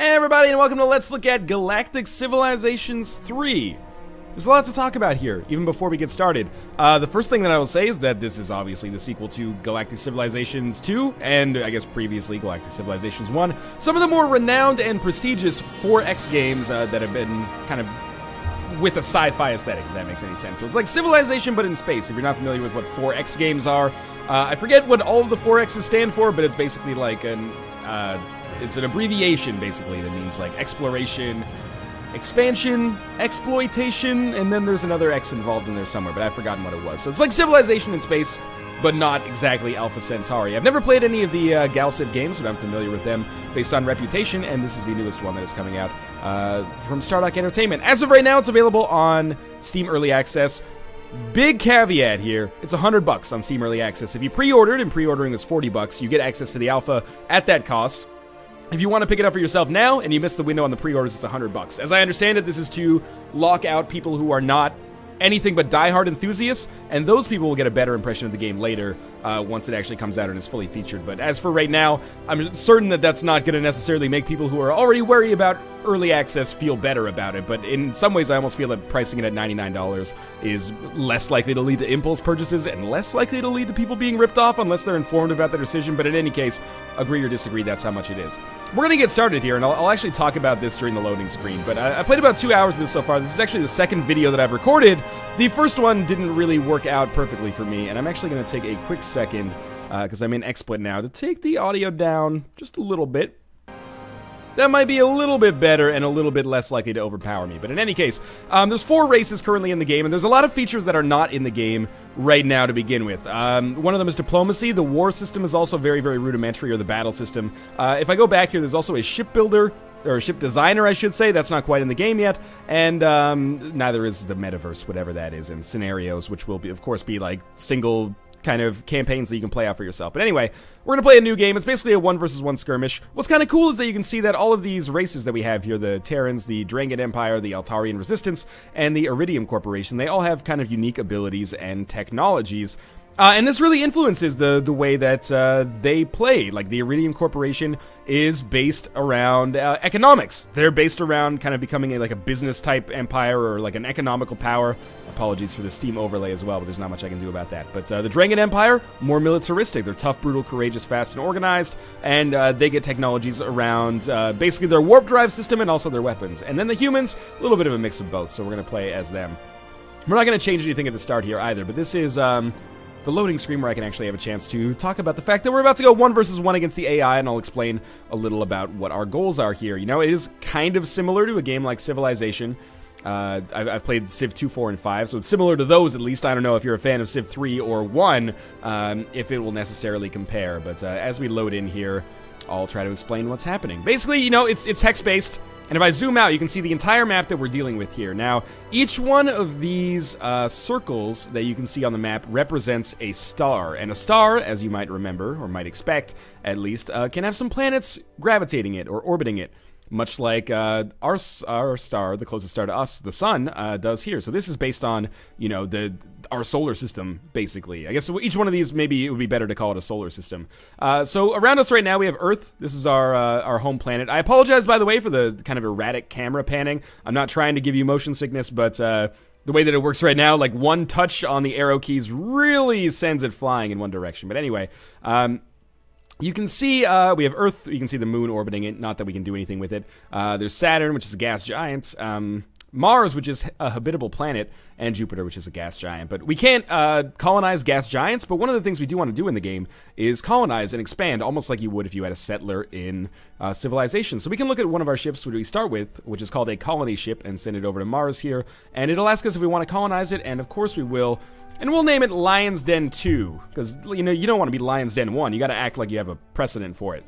Hey everybody, and welcome to Let's Look at Galactic Civilizations 3. There's a lot to talk about here, even before we get started. The first thing that I will say is that this is obviously the sequel to Galactic Civilizations 2, and I guess previously Galactic Civilizations 1. Some of the more renowned and prestigious 4X games that have been kind of with a sci-fi aesthetic, if that makes any sense. So it's like Civilization, but in space. If you're not familiar with what 4X games are, I forget what all of the 4X's stand for, but it's basically like an... it's an abbreviation, basically, that means, like, exploration, expansion, exploitation, and then there's another X involved in there somewhere, but I've forgotten what it was. So it's like Civilization in space, but not exactly Alpha Centauri. I've never played any of the Galciv games, but I'm familiar with them based on reputation, and this is the newest one that is coming out from Stardock Entertainment. As of right now, it's available on Steam Early Access. Big caveat here, it's $100 on Steam Early Access. If you pre-ordered, and pre-ordering is $40, you get access to the alpha at that cost. If you want to pick it up for yourself now, and you missed the window on the pre-orders, it's $100. As I understand it, this is to lock out people who are not anything but diehard enthusiasts, and those people will get a better impression of the game later, once it actually comes out and is fully featured. But as for right now, I'm certain that that's not going to necessarily make people who are already worried about early access feel better about it, but in some ways I almost feel that pricing it at $99 is less likely to lead to impulse purchases and less likely to lead to people being ripped off unless they're informed about their decision. But in any case, agree or disagree, that's how much it is. We're gonna get started here, and I'll actually talk about this during the loading screen, but I played about 2 hours of this so far. This is actually the second video that I've recorded. The first one didn't really work out perfectly for me, and I'm actually gonna take a quick second, because I'm in XSplit now, to take the audio down just a little bit. That might be a little bit better and a little bit less likely to overpower me. But in any case, there's 4 races currently in the game, and there's a lot of features that are not in the game right now to begin with. One of them is diplomacy. The war system is also very, very rudimentary, or the battle system. If I go back here, there's also a shipbuilder, or a ship designer, I should say. That's not quite in the game yet. And neither is the metaverse, whatever that is, and scenarios, which will, be, of course, be like single kind of campaigns that you can play out for yourself. But anyway, we're gonna play a new game. It's basically a 1 versus 1 skirmish. What's kind of cool is that you can see that all of these races that we have here, the Terrans, the Drangan Empire, the Altarian Resistance, and the Iridium Corporation, they all have kind of unique abilities and technologies. And this really influences the way that they play. Like, the Iridium Corporation is based around economics. They're based around kind of becoming like a business-type empire, or like an economical power. Apologies for the Steam overlay as well, but there's not much I can do about that. But the Drangan Empire, more militaristic. They're tough, brutal, courageous, fast, and organized. And they get technologies around basically their warp drive system and also their weapons. And then the humans, a little bit of a mix of both, so we're going to play as them. We're not going to change anything at the start here either, but this is the loading screen where I can actually have a chance to talk about the fact that we're about to go 1 versus 1 against the AI, and I'll explain a little about what our goals are here. You know, it is kind of similar to a game like Civilization. I've played Civ 2, 4, and 5, so it's similar to those at least. I don't know if you're a fan of Civ 3 or 1, if it will necessarily compare, but as we load in here, I'll try to explain what's happening. Basically, you know, it's hex-based. And if I zoom out, you can see the entire map that we're dealing with here. Now, each one of these circles that you can see on the map represents a star. And a star, as you might remember, or might expect at least, can have some planets gravitating it or orbiting it. Much like our star, the closest star to us, the sun, does here. So this is based on, you know, our solar system, basically. I guess each one of these, maybe it would be better to call it a solar system. So around us right now, we have Earth. This is our home planet. I apologize, by the way, for the kind of erratic camera panning. I'm not trying to give you motion sickness, but the way that it works right now, like one touch on the arrow keys really sends it flying in one direction. But anyway, you can see we have Earth. You can see the moon orbiting it. Not that we can do anything with it. There's Saturn, which is a gas giant. Mars, which is a habitable planet, and Jupiter, which is a gas giant. But we can't colonize gas giants, but one of the things we do want to do in the game is colonize and expand, almost like you would if you had a settler in Civilization. So we can look at one of our ships, which we start with, which is called a colony ship, and send it over to Mars here, and it'll ask us if we want to colonize it, and of course we will. And we'll name it Lion's Den 2, because, you know, you don't want to be Lion's Den 1. You got to act like you have a precedent for it.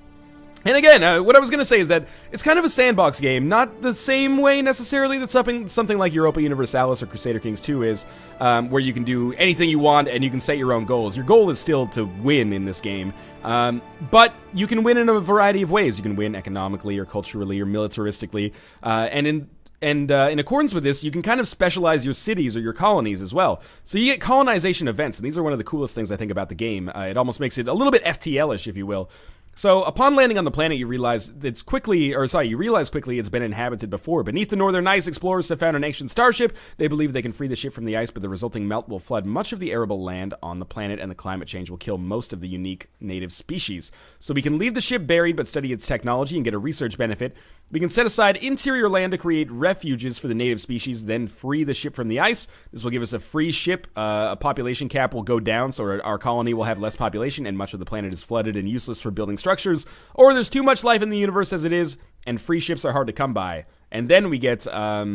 And again, what I was going to say is that it's kind of a sandbox game, not the same way necessarily that something like Europa Universalis or Crusader Kings 2 is, where you can do anything you want and you can set your own goals. Your goal is still to win in this game, but you can win in a variety of ways. You can win economically or culturally or militaristically, and in accordance with this, you can kind of specialize your cities or your colonies as well. So you get colonization events, and these are one of the coolest things I think about the game. It almost makes it a little bit FTL-ish, if you will. So upon landing on the planet, you realize it's quickly, or sorry, you realize quickly it's been inhabited before. Beneath the northern ice, explorers have found an ancient starship. They believe they can free the ship from the ice, but the resulting melt will flood much of the arable land on the planet, and the climate change will kill most of the unique native species. So we can leave the ship buried, but study its technology and get a research benefit. We can set aside interior land to create refuges for the native species, then free the ship from the ice. This will give us a free ship. A population cap will go down, so our colony will have less population, and much of the planet is flooded and useless for building structures, or there's too much life in the universe as it is, and free ships are hard to come by. And then we get a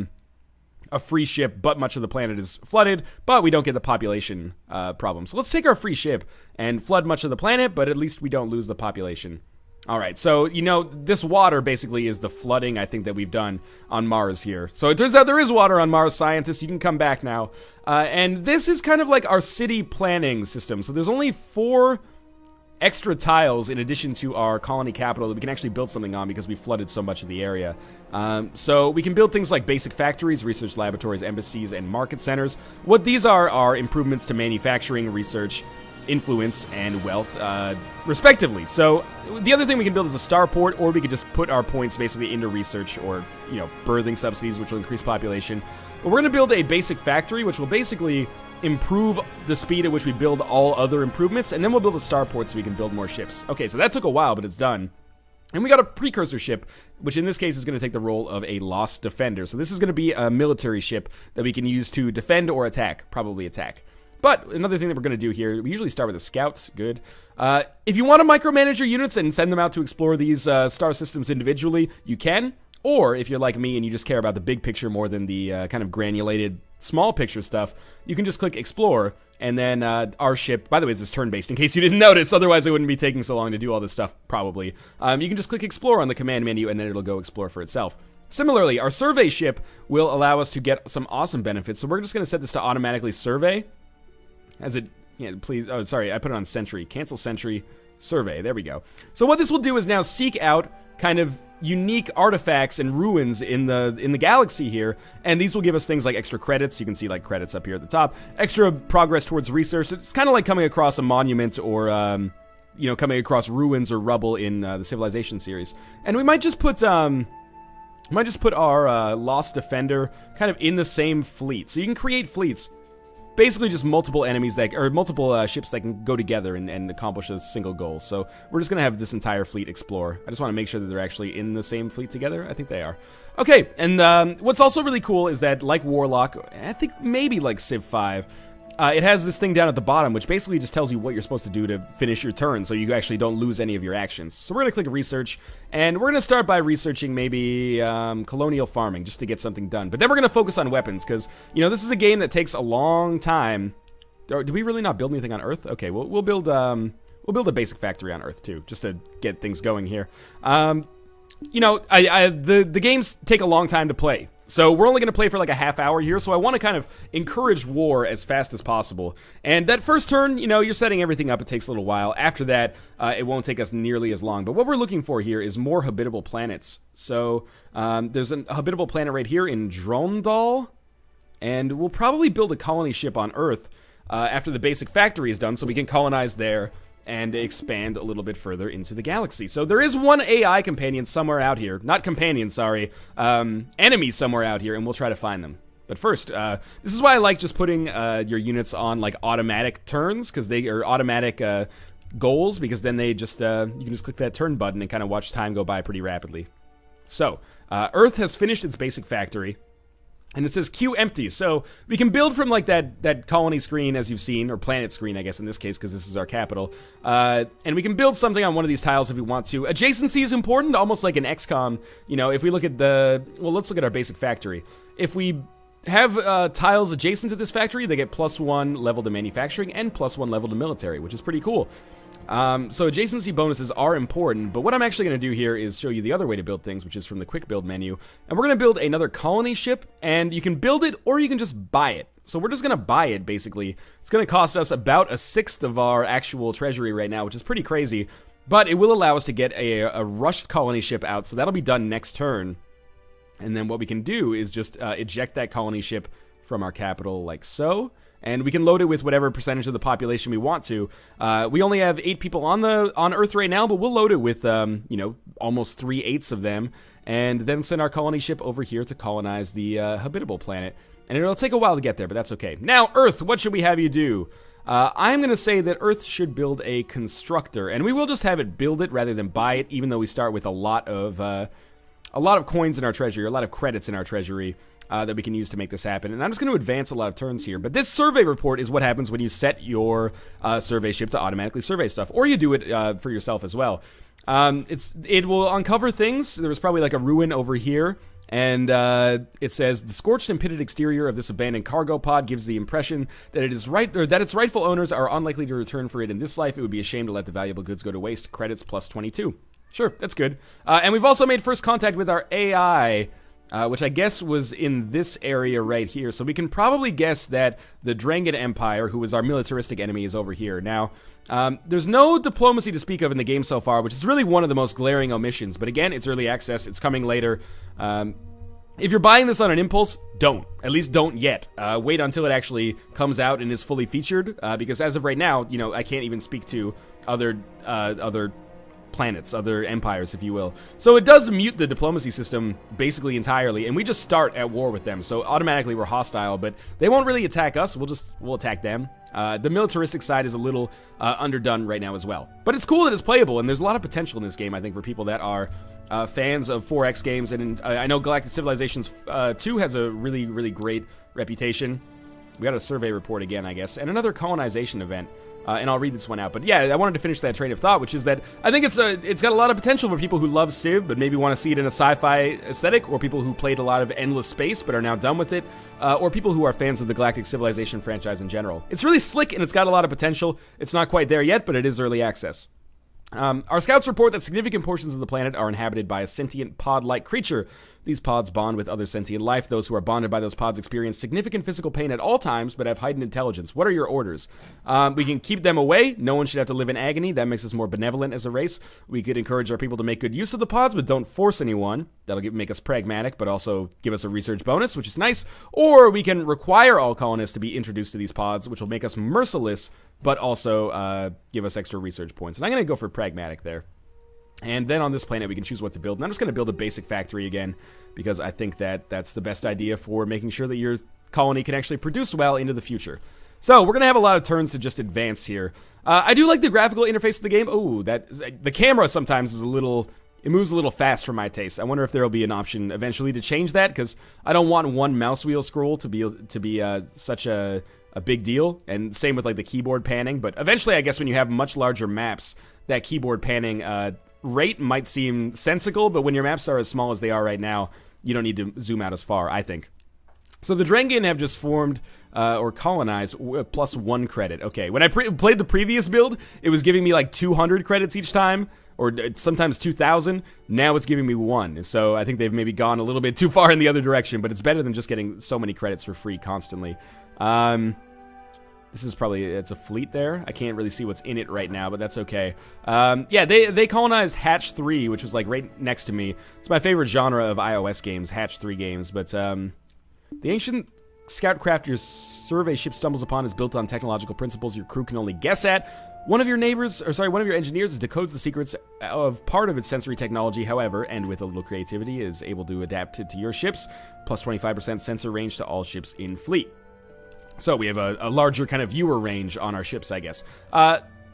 free ship, but much of the planet is flooded, but we don't get the population problem. So let's take our free ship and flood much of the planet, but at least we don't lose the population. Alright, so, you know, this water basically is the flooding, I think, that we've done on Mars here. So it turns out there is water on Mars, scientists. You can come back now. And this is kind of like our city planning system. So there's only 4 extra tiles in addition to our colony capital that we can actually build something on because we flooded so much of the area. So we can build things like basic factories, research laboratories, embassies, and market centers. What these are improvements to manufacturing, research, influence, and wealth, respectively. So the other thing we can build is a starport, or we could just put our points basically into research or, you know, birthing subsidies, which will increase population. But we're going to build a basic factory, which will basically improve the speed at which we build all other improvements, and then we'll build a starport so we can build more ships. Okay, so that took a while, but it's done. And we got a precursor ship, which in this case is going to take the role of a lost defender. So this is going to be a military ship that we can use to defend or attack, probably attack. But another thing that we're going to do here, we usually start with the scouts. Good. If you want to micromanage your units and send them out to explore these star systems individually, you can. Or if you're like me and you just care about the big picture more than the kind of granulated small picture stuff, you can just click explore, and then our ship, by the way, this is turn-based in case you didn't notice, otherwise it wouldn't be taking so long to do all this stuff, probably. You can just click explore on the command menu, and then it'll go explore for itself. Similarly, our survey ship will allow us to get some awesome benefits, so we're just going to set this to automatically survey. As it, yeah, please, oh, sorry, I put it on sentry. Cancel sentry, survey, there we go. So what this will do is now seek out kind of unique artifacts and ruins in the galaxy here, and these will give us things like extra credits. You can see like credits up here at the top, extra progress towards research. It's kind of like coming across a monument or you know, coming across ruins or rubble in the Civilization series. And we might just put our lost defender kind of in the same fleet. So you can create fleets. Basically just multiple enemies that, or multiple ships that can go together and accomplish a single goal. So we're just going to have this entire fleet explore. I just want to make sure that they're actually in the same fleet together. I think they are. Okay, and what's also really cool is that, like Warlock, I think maybe like Civ 5, it has this thing down at the bottom, which basically just tells you what you're supposed to do to finish your turn, so you actually don't lose any of your actions. So we're going to click research, and we're going to start by researching maybe colonial farming, just to get something done. But then we're going to focus on weapons, because, you know, this is a game that takes a long time. Do we really not build anything on Earth? Okay, we'll build a basic factory on Earth, too, just to get things going here. You know, the games take a long time to play. So we're only going to play for like a half hour here, so I want to kind of encourage war as fast as possible. And that first turn, you know, you're setting everything up, it takes a little while. After that, it won't take us nearly as long. But what we're looking for here is more habitable planets. So there's a habitable planet right here in Drondal, and we'll probably build a colony ship on Earth after the basic factory is done, so we can colonize there and expand a little bit further into the galaxy. So there is one AI companion somewhere out here. Not companion, sorry. Enemy somewhere out here, and we'll try to find them. But first, this is why I like just putting your units on, like, automatic turns, because they are automatic goals, because then they just, you can just click that turn button and kind of watch time go by pretty rapidly. So, Earth has finished its basic factory. And it says queue empty, so we can build from like that colony screen as you've seen, or planet screen I guess in this case because this is our capital. And we can build something on one of these tiles if we want to. Adjacency is important, almost like in XCOM. You know, if we look at well, let's look at our basic factory. If we have tiles adjacent to this factory, they get +1 level to manufacturing and +1 level to military, which is pretty cool. So adjacency bonuses are important, but what I'm actually going to do here is show you the other way to build things, which is from the quick build menu. And we're going to build another colony ship, and you can build it or you can just buy it. So we're just going to buy it, basically. It's going to cost us about 1/6 of our actual treasury right now, which is pretty crazy, but it will allow us to get a rushed colony ship out, so that'll be done next turn. And then what we can do is just eject that colony ship from our capital like so. and we can load it with whatever percentage of the population we want to. We only have 8 people on Earth right now, but we'll load it with, you know, almost 3/8 of them, and then send our colony ship over here to colonize the habitable planet. And it'll take a while to get there, but that's okay. Now, Earth, what should we have you do? I'm going to say that Earth should build a constructor, and we will just have it build it rather than buy it, even though we start with a lot of coins in our treasury, a lot of credits in our treasury that we can use to make this happen. And I'm just going to advance a lot of turns here. But this survey report is what happens when you set your survey ship to automatically survey stuff, or you do it for yourself as well. It will uncover things. There was probably like a ruin over here. And it says, the scorched and pitted exterior of this abandoned cargo pod gives the impression that that its rightful owners are unlikely to return for it in this life. It would be a shame to let the valuable goods go to waste. Credits plus 22. Sure, that's good. And we've also made first contact with our AI, which I guess was in this area right here. So we can probably guess that the Drangan Empire, who is our militaristic enemy, is over here. Now, there's no diplomacy to speak of in the game so far, which is really one of the most glaring omissions. But again, it's early access. It's coming later. If you're buying this on an impulse, don't. At least don't yet. Wait until it actually comes out and is fully featured, because as of right now, you know, I can't even speak to other planets, other empires, if you will. So it does mute the diplomacy system basically entirely, and we just start at war with them. So automatically we're hostile, but they won't really attack us. We'll attack them. The militaristic side is a little underdone right now as well. But it's cool that it's playable, and there's a lot of potential in this game, I think, for people that are fans of 4X games. And I know Galactic Civilizations 2 has a really, really great reputation. We got a survey report again, I guess, and another colonization event. And I'll read this one out. But yeah, I wanted to finish that train of thought, which is that I think it's got a lot of potential for people who love Civ, but maybe want to see it in a sci-fi aesthetic, or people who played a lot of Endless Space but are now done with it, or people who are fans of the Galactic Civilization franchise in general. It's really slick, and it's got a lot of potential. It's not quite there yet, but it is early access. Our scouts report that significant portions of the planet are inhabited by a sentient pod-like creature. These pods bond with other sentient life. Those who are bonded by those pods experience significant physical pain at all times, but have heightened intelligence. What are your orders? We can keep them away. No one should have to live in agony. That makes us more benevolent as a race. We could encourage our people to make good use of the pods, but don't force anyone. That'll make us pragmatic, but also give us a research bonus, which is nice. Or we can require all colonists to be introduced to these pods, which will make us merciless, but also give us extra research points. And I'm going to go for pragmatic there. And then on this planet, we can choose what to build. And I'm just going to build a basic factory again, because I think that that's the best idea for making sure that your colony can actually produce well into the future. So we're going to have a lot of turns to just advance here. I do like the graphical interface of the game. Oh, the camera sometimes is it moves a little fast for my taste. I wonder if there will be an option eventually to change that, because I don't want one mouse wheel scroll to be such a big deal. And same with like the keyboard panning. But eventually, I guess when you have much larger maps, that keyboard panning rate might seem sensical, but when your maps are as small as they are right now, you don't need to zoom out as far, I think. So the Drangan have just formed or colonized plus 1 credit. Okay, when I played the previous build, it was giving me like 200 credits each time, or sometimes 2,000. Now it's giving me 1. So I think they've maybe gone a little bit too far in the other direction, but it's better than just getting so many credits for free constantly. This is probably, it's a fleet there. I can't really see what's in it right now, but that's okay. Yeah, they colonized Hatch 3, which was like right next to me. It's my favorite genre of iOS games, Hatch 3 games. But the ancient scout craft your survey ship stumbles upon is built on technological principles your crew can only guess at. One of your engineers decodes the secrets of part of its sensory technology, however, and with a little creativity is able to adapt it to your ships, plus 25% sensor range to all ships in fleet. So we have a larger kind of viewer range on our ships, I guess.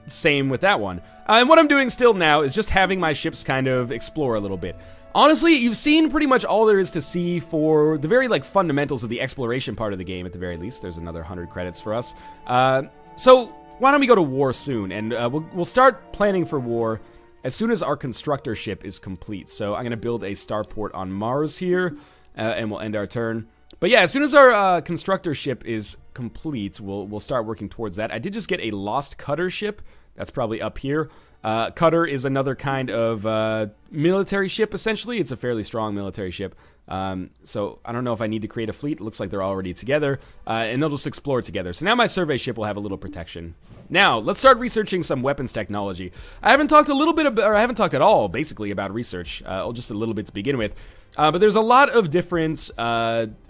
Same with that one. And what I'm doing still now is just having my ships kind of explore a little bit. Honestly, you've seen pretty much all there is to see for the very fundamentals of the exploration part of the game, at the very least. There's another 100 credits for us. So why don't we go to war soon? And we'll start planning for war as soon as our constructor ship is complete. So I'm going to build a starport on Mars here, and we'll end our turn. But yeah, as soon as our constructor ship is complete, we'll start working towards that. I did just get a lost cutter ship. That's probably up here. Cutter is another kind of military ship, essentially. It's a fairly strong military ship. So I don't know if I need to create a fleet. It looks like they're already together, and they'll just explore together. So now my survey ship will have a little protection. Now, let's start researching some weapons technology. I haven't talked a little bit about, or I haven't talked at all, basically, about research, just a little bit to begin with. But there's a lot of different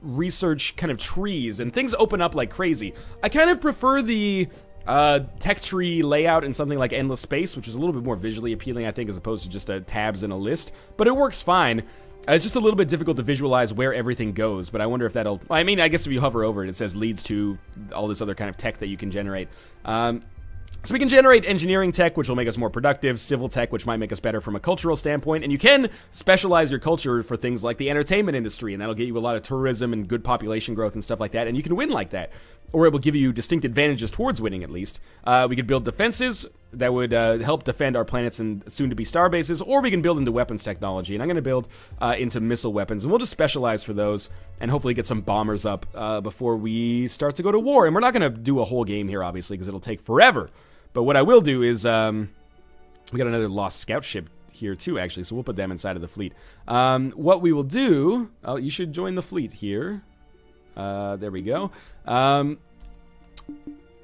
research kind of trees, and things open up like crazy. I kind of prefer the tech tree layout in something like Endless Space, which is a little bit more visually appealing, I think, as opposed to just tabs and a list. But it works fine. It's just a little bit difficult to visualize where everything goes, but I wonder if that'll... I mean, I guess if you hover over it, it says leads to all this other kind of tech that you can generate. So we can generate engineering tech, which will make us more productive, civil tech, which might make us better from a cultural standpoint, and you can specialize your culture for things like the entertainment industry, and that'll get you a lot of tourism and good population growth and stuff like that, and you can win like that. Or it will give you distinct advantages towards winning, at least. We could build defenses that would help defend our planets and soon-to-be star bases, or we can build into weapons technology, and I'm going to build into missile weapons, and we'll just specialize for those, and hopefully get some bombers up before we start to go to war. And we're not going to do a whole game here, obviously, because it'll take forever. But what I will do is, we got another lost scout ship here too, actually, so we'll put them inside of the fleet. What we will do, oh, you should join the fleet here. There we go.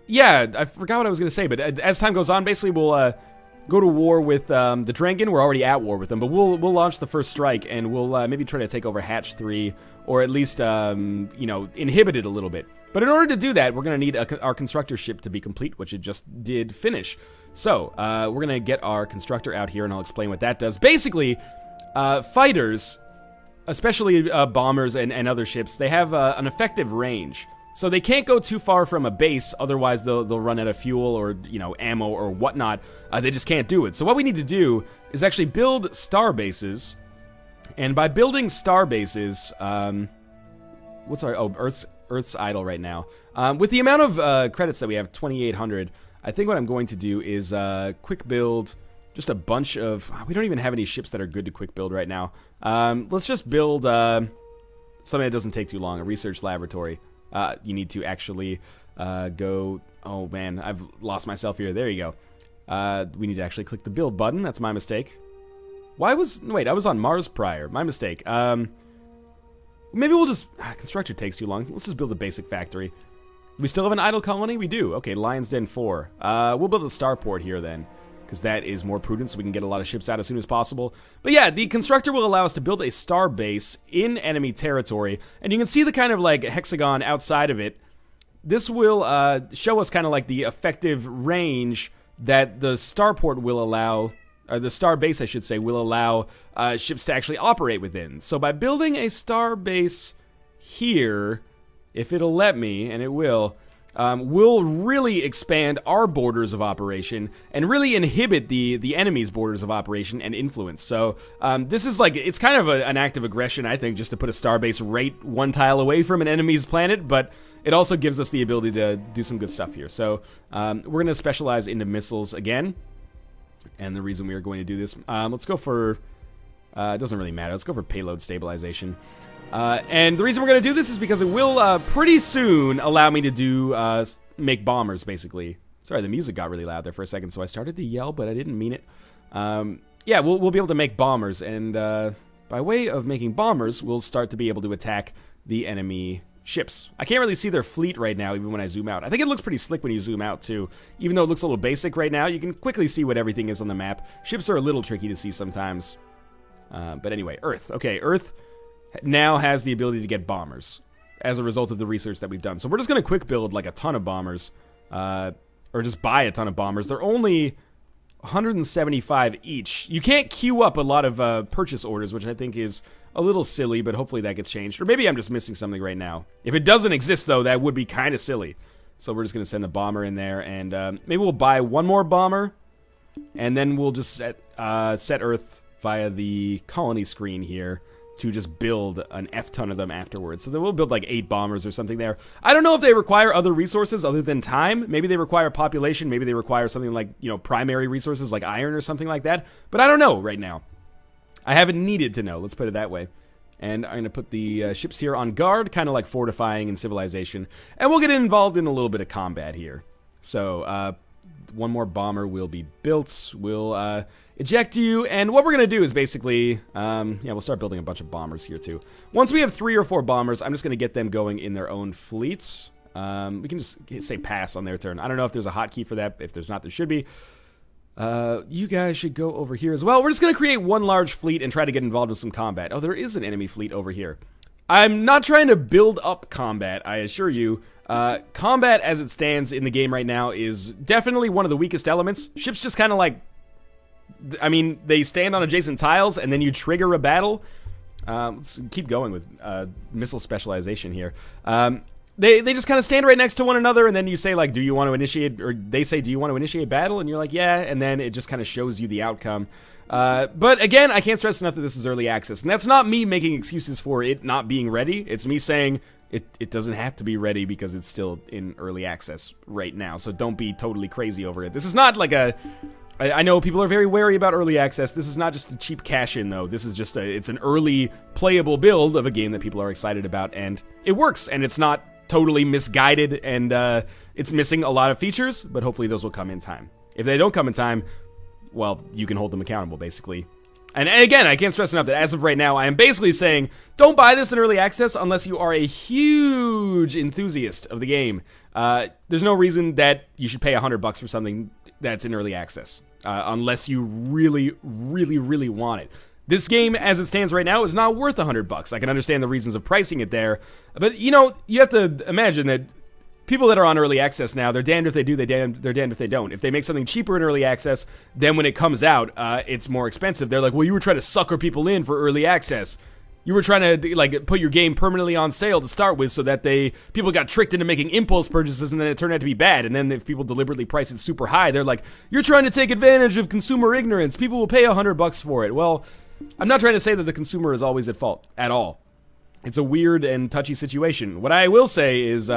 Yeah, I forgot what I was going to say, but as time goes on, basically we'll go to war with the Drangan. We're already at war with them, but we'll launch the first strike, and we'll maybe try to take over Hatch 3, or at least, you know, inhibit it a little bit. But in order to do that, we're going to need our constructor ship to be complete, which it just did finish. So, we're going to get our constructor out here, and I'll explain what that does. Basically, fighters, especially bombers and other ships, they have an effective range. So they can't go too far from a base, otherwise they'll run out of fuel or, you know, ammo or whatnot. They just can't do it. So what we need to do is actually build star bases. And by building star bases, what's our... Oh, Earth's idle right now. With the amount of credits that we have, 2,800, I think what I'm going to do is quick build just a bunch of... We don't even have any ships that are good to quick build right now. Let's just build something that doesn't take too long, a research laboratory. You need to actually go... Oh, man, I've lost myself here. There you go. We need to actually click the build button. That's my mistake. Why was... Wait, I was on Mars prior. My mistake. Maybe we'll just... constructor takes too long. Let's just build a basic factory. We still have an idle colony? We do. Okay, Lion's Den 4. We'll build a starport here then, because that is more prudent, so we can get a lot of ships out as soon as possible. But yeah, the constructor will allow us to build a star base in enemy territory, and you can see the kind of like hexagon outside of it. This will show us kind of like the effective range that the starport will allow... Or the star base, I should say, will allow ships to actually operate within. So by building a star base here, if it'll let me, and it will, we'll really expand our borders of operation and really inhibit the enemy's borders of operation and influence. So this is like, it's kind of an act of aggression, I think, just to put a star base right one tile away from an enemy's planet, but it also gives us the ability to do some good stuff here. So we're going to specialize into missiles again. And the reason we are going to do this, let's go for, it doesn't really matter, let's go for Payload Stabilization. And the reason we're going to do this is because it will pretty soon allow me to do, make bombers, basically. Sorry, the music got really loud there for a second, so I started to yell, but I didn't mean it. Yeah, we'll be able to make bombers, and by way of making bombers, we'll start to be able to attack the enemy ships. I can't really see their fleet right now, even when I zoom out. I think it looks pretty slick when you zoom out, too. Even though it looks a little basic right now, you can quickly see what everything is on the map. Ships are a little tricky to see sometimes. But anyway, Earth. Okay, Earth now has the ability to get bombers as a result of the research that we've done. So we're just going to quick build, like, a ton of bombers. Or just buy a ton of bombers. They're only 175 each. You can't queue up a lot of purchase orders, which I think is a little silly, but hopefully that gets changed. Or maybe I'm just missing something right now. If it doesn't exist, though, that would be kind of silly. So we're just going to send the bomber in there, and maybe we'll buy one more bomber, and then we'll just set Earth via the colony screen here to just build an F-ton of them afterwards. So then we'll build like 8 bombers or something there. I don't know if they require other resources other than time. Maybe they require population. Maybe they require something like, you know, primary resources like iron or something like that. But I don't know right now. I haven't needed to know, let's put it that way. And I'm going to put the ships here on guard, kind of like fortifying in Civilization. And we'll get involved in a little bit of combat here. So, one more bomber will be built. We'll eject you, and what we're gonna do is basically, yeah, we'll start building a bunch of bombers here too. Once we have 3 or 4 bombers, I'm just gonna get them going in their own fleets. We can just say pass on their turn. I don't know if there's a hotkey for that. If there's not, there should be. You guys should go over here as well. We're just gonna create one large fleet and try to get involved in some combat. Oh, there is an enemy fleet over here. I'm not trying to build up combat, I assure you. Combat as it stands in the game right now is definitely one of the weakest elements. Ships just kind of like, I mean, they stand on adjacent tiles and then you trigger a battle. Let's keep going with missile specialization here. They just kind of stand right next to one another, and then you say, like, do you want to initiate, or they say, do you want to initiate battle? And you're like, yeah, and then it just kind of shows you the outcome. But again, I can't stress enough that this is early access, and that's not me making excuses for it not being ready. It's me saying it doesn't have to be ready because it's still in early access right now, so don't be totally crazy over it. This is not like a... I know people are very wary about early access. This is not just a cheap cash-in, though. This is just it's an early playable build of a game that people are excited about, and it works, and it's not totally misguided, and it's missing a lot of features, but hopefully those will come in time. If they don't come in time, well, you can hold them accountable, basically. And again, I can't stress enough that as of right now, I am basically saying, don't buy this in early access unless you are a huge enthusiast of the game. There's no reason that you should pay $100 for something that's in early access, unless you really, really, really want it. This game, as it stands right now, is not worth $100. I can understand the reasons of pricing it there, but, you know, you have to imagine that people that are on early access now, they're damned if they do, they're damned if they don't. If they make something cheaper in early access, then when it comes out, it's more expensive. They're like, well, you were trying to sucker people in for early access. You were trying to, like, put your game permanently on sale to start with so that people got tricked into making impulse purchases and then it turned out to be bad. And then if people deliberately price it super high, they're like, you're trying to take advantage of consumer ignorance. People will pay $100 for it. Well, I'm not trying to say that the consumer is always at fault at all. It's a weird and touchy situation. What I will say is,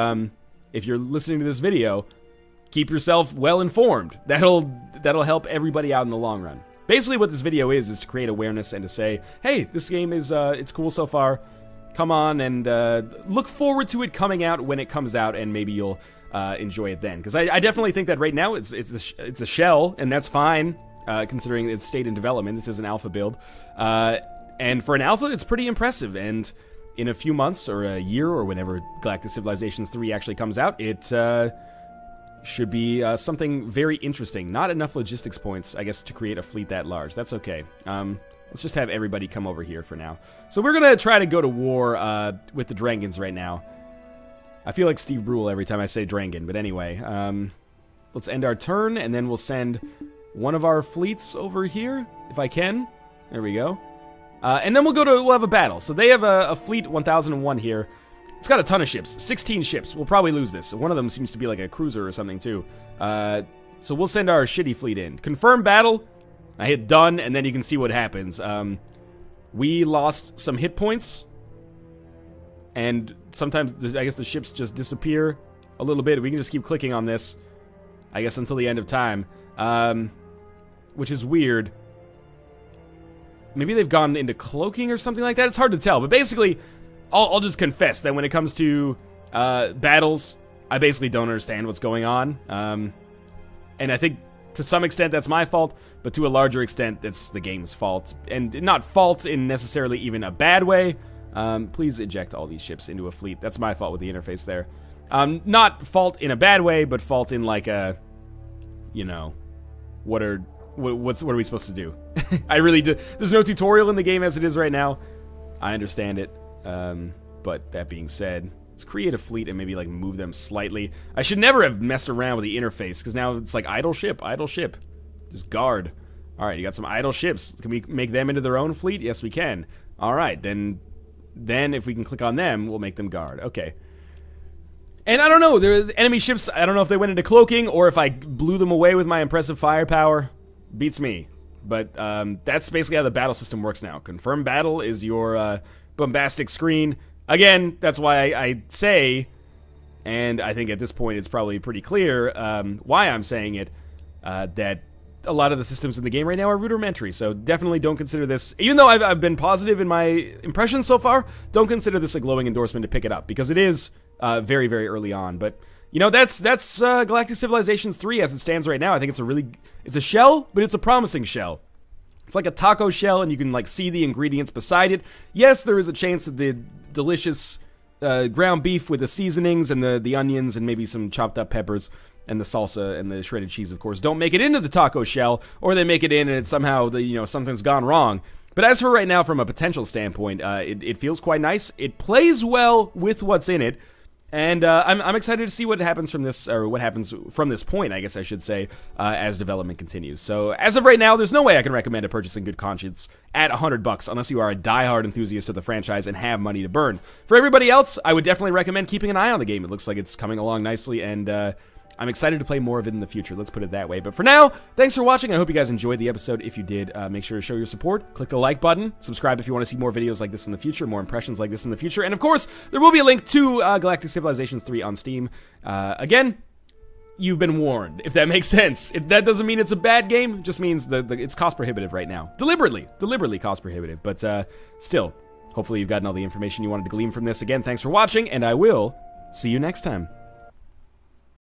if you're listening to this video, keep yourself well informed. That'll help everybody out in the long run. Basically what this video is to create awareness and to say, hey, this game is, it's cool so far. Come on and look forward to it coming out when it comes out, and maybe you'll enjoy it then. Because I definitely think that right now it's a shell, and that's fine, considering its state in development. This is an alpha build. And for an alpha, it's pretty impressive, and in a few months or a year or whenever Galactic Civilizations 3 actually comes out, it should be something very interesting. Not enough logistics points, I guess, to create a fleet that large. That's okay. Let's just have everybody come over here for now. So we're going to try to go to war with the Drangons right now. I feel like Steve Brule every time I say Drangan, but anyway. Let's end our turn, and then we'll send one of our fleets over here, if I can. There we go. And then we'll have a battle. So they have a fleet 1001 here. It's got a ton of ships, 16 ships. We'll probably lose this. One of them seems to be like a cruiser or something too. So we'll send our shitty fleet in. Confirm battle. I hit done, and then you can see what happens. We lost some hit points, and sometimes I guess the ships just disappear a little bit. We can just keep clicking on this, I guess, until the end of time, which is weird. Maybe they've gone into cloaking or something like that. It's hard to tell, but basically, I'll just confess that when it comes to battles, I basically don't understand what's going on. And I think to some extent that's my fault, but to a larger extent that's the game's fault. And not fault in necessarily even a bad way. Please eject all these ships into a fleet. That's my fault with the interface there. Not fault in a bad way, but fault in like a, you know, what are we supposed to do? I really do. There's no tutorial in the game as it is right now. I understand it. But that being said, let's create a fleet and maybe like move them slightly. I should never have messed around with the interface, because now it's like idle ship. Just guard. Alright, you got some idle ships. Can we make them into their own fleet? Yes, we can. Alright, then if we can click on them, we'll make them guard. Okay. And I don't know, the enemy ships, I don't know if they went into cloaking or if I blew them away with my impressive firepower. Beats me. But that's basically how the battle system works now. Confirm battle is your bombastic screen. Again, that's why I say, and I think at this point it's probably pretty clear why I'm saying it, that a lot of the systems in the game right now are rudimentary. So definitely don't consider this, even though I've been positive in my impressions so far, don't consider this a glowing endorsement to pick it up, because it is very, very early on. But you know, that's Galactic Civilizations 3 as it stands right now. I think it's a shell, but it's a promising shell. It's like a taco shell, and you can, like, see the ingredients beside it. Yes, there is a chance that the delicious ground beef with the seasonings and the onions and maybe some chopped up peppers and the salsa and the shredded cheese, of course, don't make it into the taco shell, or they make it in and it's somehow, something's gone wrong. But as for right now, from a potential standpoint, it feels quite nice. It plays well with what's in it. And I'm excited to see what happens from this, or what happens from this point, I guess I should say, as development continues. So as of right now, there's no way I can recommend a purchase in good conscience at $100 unless you are a diehard enthusiast of the franchise and have money to burn. For everybody else, I would definitely recommend keeping an eye on the game. It looks like it's coming along nicely, and I'm excited to play more of it in the future, let's put it that way. But for now, thanks for watching. I hope you guys enjoyed the episode. If you did, make sure to show your support. Click the like button. Subscribe if you want to see more videos like this in the future, more impressions like this in the future. And of course, there will be a link to Galactic Civilizations 3 on Steam. Again, you've been warned, if that makes sense. That doesn't mean it's a bad game, it just means it's cost prohibitive right now. Deliberately cost prohibitive. But still, hopefully you've gotten all the information you wanted to glean from this. Again, thanks for watching, and I will see you next time.